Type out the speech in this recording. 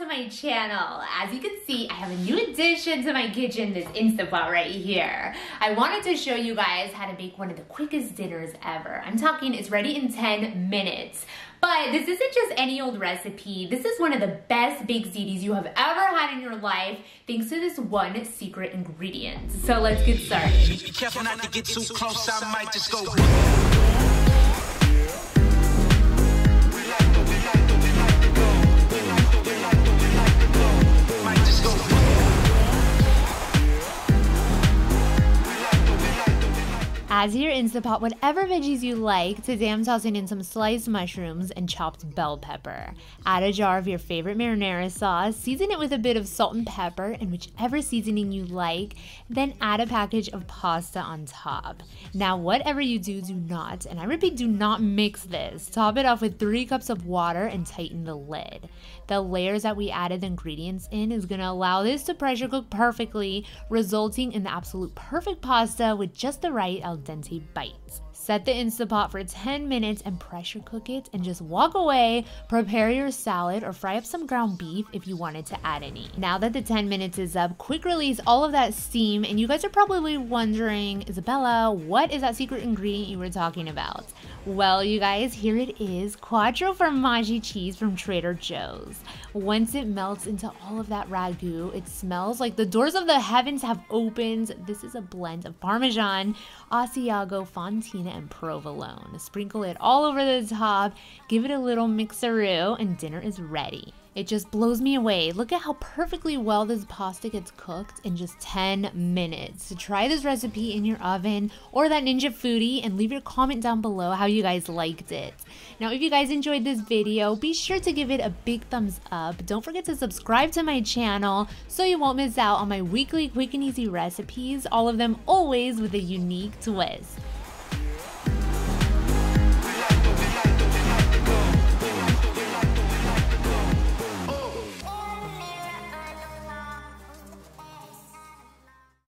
to my channel. As you can see, I have a new addition to my kitchen, this Instapot right here. I wanted to show you guys how to make one of the quickest dinners ever. I'm talking it's ready in 10 minutes. But this isn't just any old recipe. This is one of the best baked zitis you have ever had in your life, thanks to this one secret ingredient. So let's get started. Be careful not to get too close, I might just go. As your Instapot, whatever veggies you like, today I'm tossing in some sliced mushrooms and chopped bell pepper. Add a jar of your favorite marinara sauce, season it with a bit of salt and pepper and whichever seasoning you like, then add a package of pasta on top. Now whatever you do, do not, and I repeat, do not mix this. Top it off with 3 cups of water and tighten the lid. The layers that we added the ingredients in is going to allow this to pressure cook perfectly, resulting in the absolute perfect pasta with just the right al dente bites. Set the Instapot for 10 minutes and pressure cook it and just walk away. Prepare your salad or fry up some ground beef if you wanted to add any. Now that the 10 minutes is up, quick release all of that steam, and you guys are probably wondering, Isabella, what is that secret ingredient you were talking about? Well, you guys, here it is, quattro Formaggio cheese from Trader Joe's. Once it melts into all of that ragu, it smells like the doors of the heavens have opened. This is a blend of Parmesan, Asiago, Fontina, and Provolone. Sprinkle it all over the top, give it a little mixeroo, and dinner is ready. It just blows me away. Look at how perfectly well this pasta gets cooked in just 10 minutes. So try this recipe in your oven or that Ninja Foodie and leave your comment down below how you guys liked it. Now, if you guys enjoyed this video, be sure to give it a big thumbs up. Don't forget to subscribe to my channel so you won't miss out on my weekly quick and easy recipes, all of them always with a unique twist.